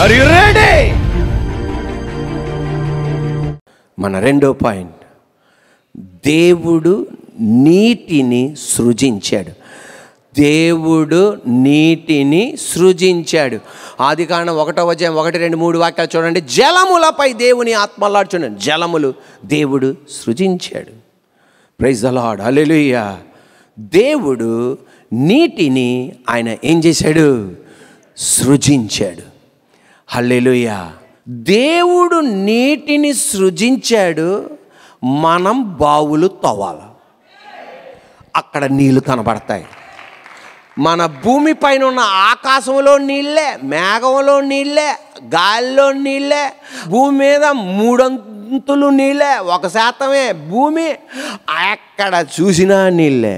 Are you ready? మన రెండో point, దేవుడు నీటిని సృజించాడు. దేవుడు నీటిని సృజించాడు. ఆదికాండం 1:1-2-3 వాక్యాలు చూడండి. జలములపై దేవుని ఆత్మలాడు చూడండి. జలములు దేవుడు సృజించాడు. ప్రైజ్ ద లార్డ్, హల్లెలూయా. దేవుడు నీటిని ఆయన ఏం చేశాడు? సృజించాడు. హల్లెలూయా. దేవుడు నీటిని సృజించాడు. మనం బావులు తవ్వాలి, అక్కడ నీళ్లు కనబడతాయి. మన భూమి పైన ఉన్న ఆకాశంలో నీళ్ళే, మేఘంలో నీళ్ళే, గాలిలో నీళ్ళే, భూమి మీద 3 నీళ్ళే, 1% భూమి. ఎక్కడ చూసినా నీళ్ళే,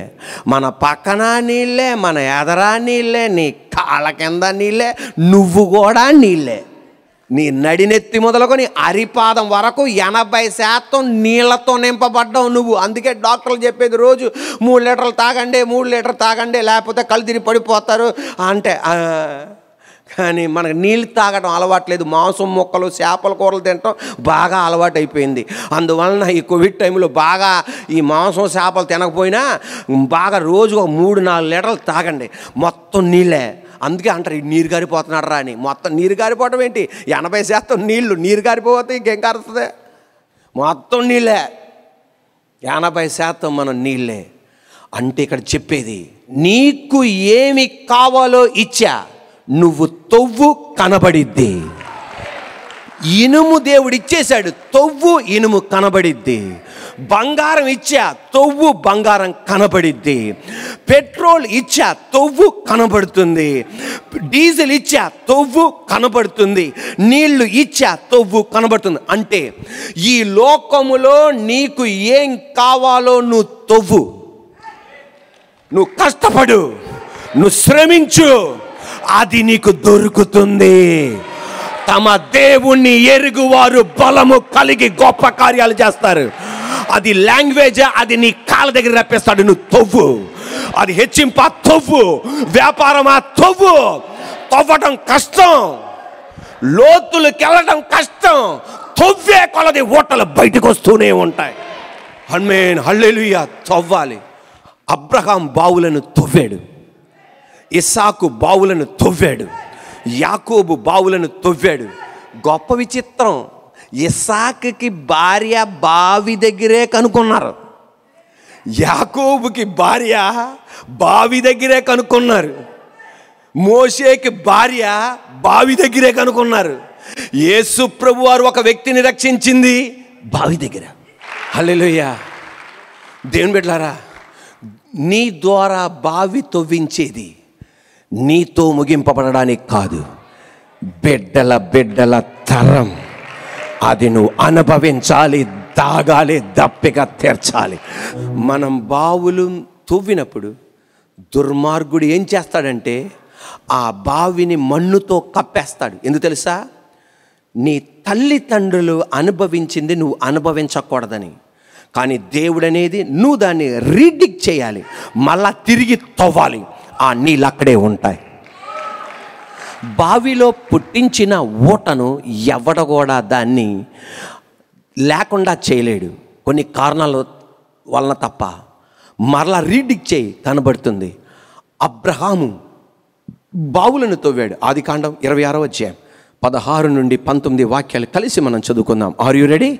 మన పక్కన నీళ్ళే, మన ఎదరా నీళ్ళే, నీ కాళ్ళ కింద నీళ్ళే, నువ్వు కూడా నీళ్ళే. నీ నడినెత్తి మొదలుకొని అరిపాదం వరకు 80% నీళ్లతో నింపబడ్డావు నువ్వు. అందుకే డాక్టర్లు చెప్పేది రోజు 3 లీటర్లు తాగండి, 3 లీటర్లు తాగండి, లేకపోతే కళ్ళు తిరిగి పడిపోతారు అంటే. కానీ మనకు నీళ్ళు తాగడం అలవాట్లేదు. మాంసం ముక్కలు, చేపల కూరలు తినటం బాగా అలవాటు అయిపోయింది. అందువలన ఈ కోవిడ్ టైంలో బాగా ఈ మాంసం చేపలు తినకపోయినా బాగా రోజు 3-4 లీటర్లు తాగండి, మొత్తం నీళ్ళే. అందుకే అంటారు నీరు గారిపోతున్నాడు రా అని. మొత్తం నీరు గారిపోవటం ఏంటి? 80% నీళ్ళు. నీరు గారిపోతే ఇంకేం కారుతుంది? మొత్తం నీళ్ళే, 80% మనం నీళ్ళే. అంటే ఇక్కడ చెప్పేది, నీకు ఏమి కావాలో ఇచ్చా, నువ్వు తవ్వు కనబడిద్ది. ఇనుము దేవుడు ఇచ్చేశాడు, తవ్వు ఇనుము కనబడిద్ది. బంగారం ఇచ్చా, తవ్వు బంగారం కనబడిద్ది. పెట్రోల్ ఇచ్చా, తవ్వు కనబడుతుంది. డీజిల్ ఇచ్చా, తవ్వు కనబడుతుంది. నీళ్లు ఇచ్చా, తవ్వు కనబడుతుంది. అంటే ఈ లోకములో నీకు ఏం కావాలో నువ్వు తవ్వు, నువ్వు కష్టపడు, నువ్వు శ్రమించు, అది నీకు దొరుకుతుంది. తమ దేవుణ్ణి ఎరుగువారు బలము కలిగి గొప్ప కార్యాలు చేస్తారు. అది లాంగ్వేజా? అది నీ కాళ్ళ దగ్గర రప్పిస్తాడు. నువ్వు తవ్వు. అది హెచ్చింపా? తవ్వు. వ్యాపారమా? తవ్వు. తవ్వటం కష్టం, లోతులకు వెళ్ళడం కష్టం. తవ్వే కొలది ఓటలు బయటకు వస్తూనే ఉంటాయి. ఆమేన్, హల్లెలూయా. తవ్వాలి. అబ్రహాం బావులను తవ్వాడు, ఇస్సాకు బావులను తవ్వాడు, యాకోబు బావులను తవ్వాడు. గొప్ప విచిత్రం, ఇస్సాకుకి భార్య బావి దగ్గరే కనుక్కున్నారు, యాకోబుకి భార్య బావి దగ్గరే కనుక్కున్నారు, మోషేకి భార్య బావి దగ్గరే కనుక్కున్నారు. యేసు ప్రభు వారు ఒక వ్యక్తిని రక్షించింది బావి దగ్గర. హల్లెలూయా. దేవుని బిడ్డలారా, నీ ద్వారా బావి తవ్వించేది నీతో ముగింపబడడానికి కాదు, బిడ్డల తరం. అది నువ్వు అనుభవించాలి, తాగాలి, దప్పిక తీర్చాలి. మనం బావులు తవ్వినప్పుడు దుర్మార్గుడు ఏం చేస్తాడంటే ఆ బావిని మన్నుతో కప్పేస్తాడు. ఎందుకు తెలుసా? నీ తల్లిదండ్రులు అనుభవించింది నువ్వు అనుభవించకూడదని. కానీ దేవుడు అనేది నువ్వు దాన్ని రీడిగ్ చేయాలి, మళ్ళా తిరిగి తవ్వాలి. ఆ నీళ్ళు అక్కడే ఉంటాయి. బావిలో పుట్టించిన ఊటను ఎవడ కూడా దాన్ని లేకుండా చేయలేడు, కొన్ని కారణాల వలన తప్ప. మరలా రీడిగ్ చేయి, కనబడుతుంది. అబ్రహాము బావులను తవ్వాడు. ఆదికాండం 26:16-19 వాక్యాలు కలిసి మనం చదువుకుందాం. Are you ready?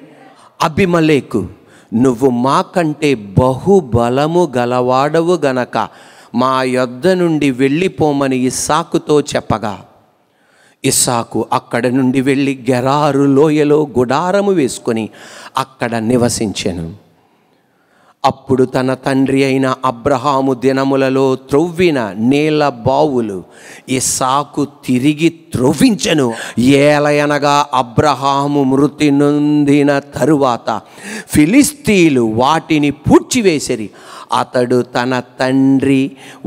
అబిమలేకు, నువ్వు మాకంటే బహుబలము గలవాడవు గనక మా యొద్ద నుండి వెళ్ళిపోమని ఇస్సాకుతో చెప్పగా, ఇస్సాకు అక్కడ నుండి వెళ్ళి గెరారు లోయలో గుడారము వేసుకొని అక్కడ నివసించెను. అప్పుడు తన తండ్రి అయిన అబ్రహాము దినములలో త్రవ్విన నీళ్ళ బావులు ఇస్సాకు తిరిగి త్రవ్వించెను. ఏలయనగా అబ్రహాము మృతి నొందిన తరువాత ఫిలిస్తీయులు వాటిని పూడ్చివేసిరి. అతడు తన తండ్రి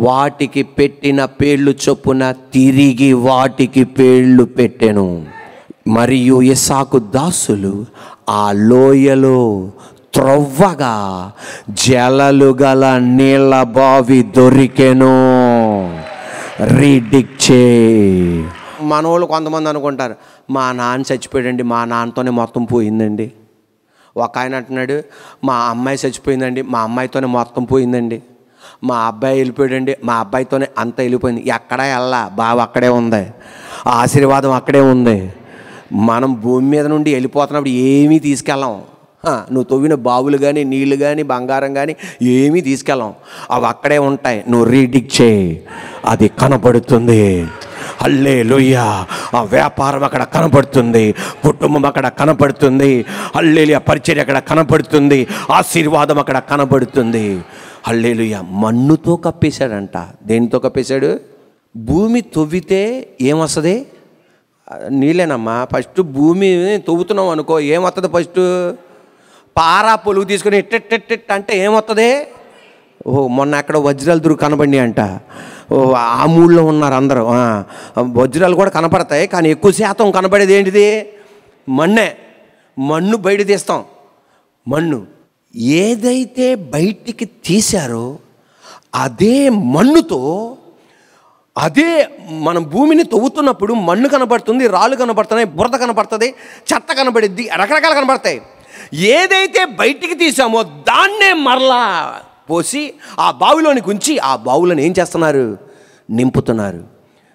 వాటికి పెట్టిన పేర్లు చొప్పున తిరిగి వాటికి పేర్లు పెట్టెను. మరియు ఇస్సాకు దాసులు ఆ లోయలో త్రవ్వగా జలలు గల నీళ్ళ బావి దొరికెను. రీడిగ్ చే. మనోళ్ళు కొంతమంది అనుకుంటారు, మా నాన్న చచ్చిపోయాడండి, మా నాన్నతోనే మొత్తం పోయిందండి. ఒక ఆయన అంటున్నాడు, మా అమ్మాయి చచ్చిపోయిందండి, మా అమ్మాయితోనే మొత్తం పోయిందండి. మా అబ్బాయి వెళ్ళిపోయాడండి, మా అబ్బాయితోనే అంతా వెళ్ళిపోయింది. ఎక్కడా వెళ్ళా, బావ అక్కడే ఉంది, ఆశీర్వాదం అక్కడే ఉంది. మనం భూమి మీద నుండి వెళ్ళిపోతున్నప్పుడు ఏమీ తీసుకెళ్ళాం. నువ్వు తవ్విన బావులు కానీ, నీళ్లు కానీ, బంగారం కానీ ఏమీ తీసుకెళ్ళాం. అవి అక్కడే ఉంటాయి. నువ్వు రీడిగ్ చేయి, అది కనబడుతుంది. హల్లెలూయా. ఆ వ్యాపారం అక్కడ కనపడుతుంది, కుటుంబం అక్కడ కనపడుతుంది, హల్లెలూయా. పరిచర్య అక్కడ కనపడుతుంది, ఆశీర్వాదం అక్కడ కనబడుతుంది. హల్లెలూయా. మన్నుతో కప్పేశాడంట. దేనితో కప్పేశాడు? భూమి తవ్వితే ఏమొస్తుంది? నీళ్ళేనమ్మా. ఫస్ట్ భూమి తవ్వుతున్నాం అనుకో, ఏమొస్తుంది? ఫస్ట్ పారా పొలుగు తీసుకుని ఎట్టెట్టెట్టెట్ అంటే ఏమొస్తుంది? మొన్న అక్కడ వజ్రాలు దొరికి కనబడి అంట. ఆ మూడ్లో ఉన్నారు అందరూ. వజ్రాలు కూడా కనపడతాయి, కానీ ఎక్కువ శాతం కనబడేది ఏంటిది? మన్నే. మన్ను బయట తీస్తాం. మన్ను ఏదైతే బయటికి తీశారో అదే మన్నుతో, అదే మనం భూమిని తవ్వుతున్నప్పుడు మన్ను కనబడుతుంది, రాళ్ళు కనబడుతున్నాయి, బురద కనబడుతుంది, చెత్త కనబడిద్ది, రకరకాలు కనబడతాయి. ఏదైతే బయటికి తీసామో దాన్నే మరలా పోసి ఆ బావిలోనికి ఉంచి ఆ బావులను ఏం చేస్తున్నారు? నింపుతున్నారు.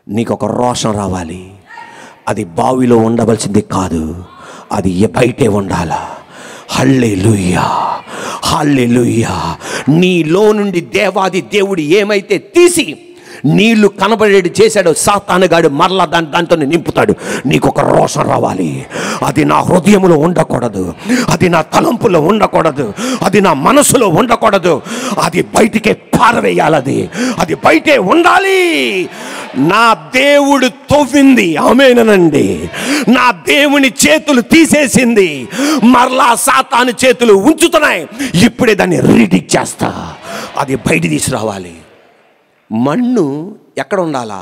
నీకు ఒక రోషం రావాలి. అది బావిలో ఉండవలసింది కాదు, అది బయటే ఉండాలా. హల్లెలూయా, హల్లెలూయా. నీలో నుండి దేవాది దేవుడు ఏమైతే తీసి నీళ్లు కనబడేది చేశాడో సాతానుగాడు మరలా దాంతో నింపుతాడు. నీకు ఒక రోషం రావాలి. అది నా హృదయంలో ఉండకూడదు, అది నా తలంపులో ఉండకూడదు, అది నా మనసులో ఉండకూడదు. అది బయటికే పారవేయాలి. అది బయటే ఉండాలి. నా దేవుడు తవ్వింది, ఆమేనండి, నా దేవుని చేతులు తీసేసింది, మరలా సాతాను చేతులు ఉంచుతున్నాయి. ఇప్పుడే దాన్ని రీడిగ్ చేస్తా. అది బయట తీసుకురావాలి. మన్ను ఎక్కడ ఉండాలా?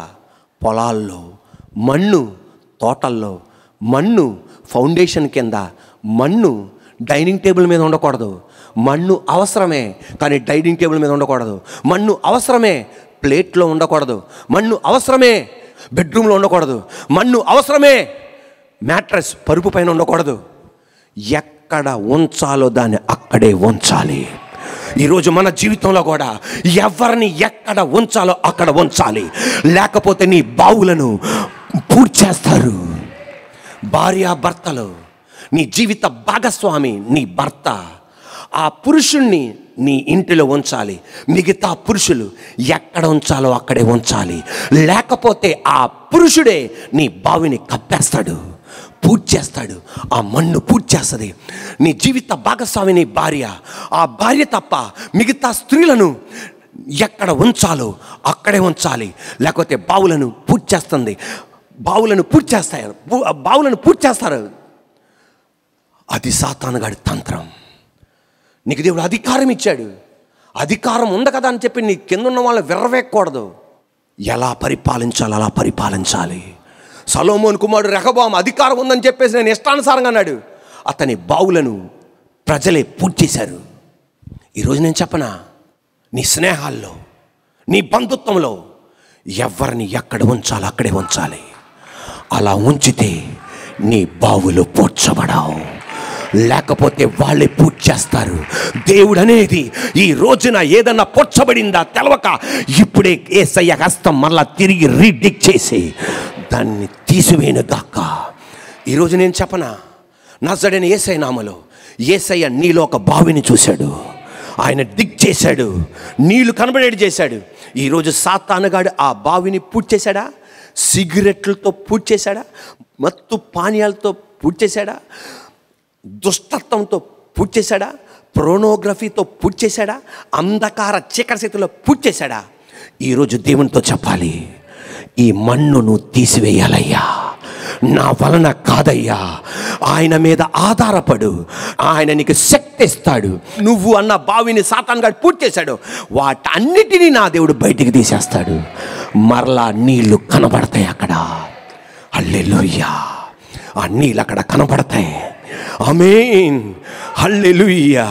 పొలాల్లో, మన్ను తోటల్లో, మన్ను ఫౌండేషన్ కింద, మన్ను డైనింగ్ టేబుల్ మీద ఉండకూడదు. మన్ను అవసరమే, కానీ డైనింగ్ టేబుల్ మీద ఉండకూడదు. మన్ను అవసరమే, ప్లేట్లో ఉండకూడదు. మన్ను అవసరమే, బెడ్రూమ్లో ఉండకూడదు. మన్ను అవసరమే, మ్యాట్రెస్ పరుపు పైన ఉండకూడదు. ఎక్కడ ఉంచాలో దాన్ని అక్కడే ఉంచాలి. ఈరోజు మన జీవితంలో కూడా ఎవరిని ఎక్కడ ఉంచాలో అక్కడ ఉంచాలి, లేకపోతే నీ బావులను పూడ్చేస్తారు. భార్యాభర్తలు, నీ జీవిత భాగస్వామి నీ భర్త, ఆ పురుషుణ్ణి నీ ఇంటిలో ఉంచాలి. మిగతా పురుషులు ఎక్కడ ఉంచాలో అక్కడే ఉంచాలి, లేకపోతే ఆ పురుషుడే నీ బావిని కప్పేస్తాడు, పూడ్చేస్తాడు. ఆ మన్ను పూడ్చేస్తుంది. నీ జీవిత భాగస్వామి నీ భార్య, ఆ భార్య తప్ప మిగతా స్త్రీలను ఎక్కడ ఉంచాలో అక్కడే ఉంచాలి, లేకపోతే బావులను పూడ్చేస్తుంది. బావులను పూడ్చేస్తారు. అది సాతానుగాడి తంత్రం. నీకు దేవుడు అధికారం ఇచ్చాడు. అధికారం ఉంది కదా అని చెప్పి నీ కింద ఉన్న వాళ్ళని విర్రవేయకూడదు. ఎలా పరిపాలించాలో అలా పరిపాలించాలి. సొలొమోను కుమారుడు రెహబాము అధికారం ఉందని చెప్పేసి నేను ఇష్టానుసారంగా అన్నాడు. అతని బావులను ప్రజలే పూడ్చేశారు. ఈరోజు నేను చెప్పనా, నీ స్నేహాల్లో, నీ బంధుత్వంలో ఎవరిని ఎక్కడ ఉంచాలో అక్కడే ఉంచాలి. అలా ఉంచితే నీ బావులు పూడ్చబడవు, లేకపోతే వాళ్ళే పూడ్చేస్తారు. దేవుడు అనేది ఈ రోజున ఏదన్నా పూడ్చబడిందా తెలవక ఇప్పుడే యేసయ్య హస్తం మళ్ళా తిరిగి రీడిగ్ చేసి దాన్ని తీసివేయనుగాక. ఈరోజు నేను చెప్పనా, నజరేయుడైన యేసయ్య నామములో యేసయ్య నీలో ఒక బావిని చూశాడు. ఆయన డిగ్ చేశాడు, నీళ్లు కనబడేది చేశాడు. ఈరోజు సాతానుగాడు ఆ బావిని పూడ్చేశాడా? సిగరెట్లతో పూడ్చేశాడా? మత్తు పానీయాలతో పూడ్చేశాడా? దుష్టత్వంతో పూడ్చేశాడా? ప్రోనోగ్రఫీతో పూడ్చేశాడా? అంధకార చీకటి శక్తిలో పూడ్చేశాడా? ఈరోజు దేవునితో చెప్పాలి, ఈ మన్నును తీసివేయాలయ్యా, నా వలన కాదయ్యా, ఆయన మీద ఆధారపడు, ఆయన నీకు శక్తి ఇస్తాడు. నువ్వు అన్న బావిని సాతానుగాడు పూడ్చేశాడు, వాటన్నిటినీ నా దేవుడు బయటికి తీసేస్తాడు. మరలా నీళ్లు కనబడతాయి అక్కడ. హల్లెలూయా. ఆ నీళ్ళు అక్కడ కనబడతాయి. ఆమేన్. హల్లెలూయా.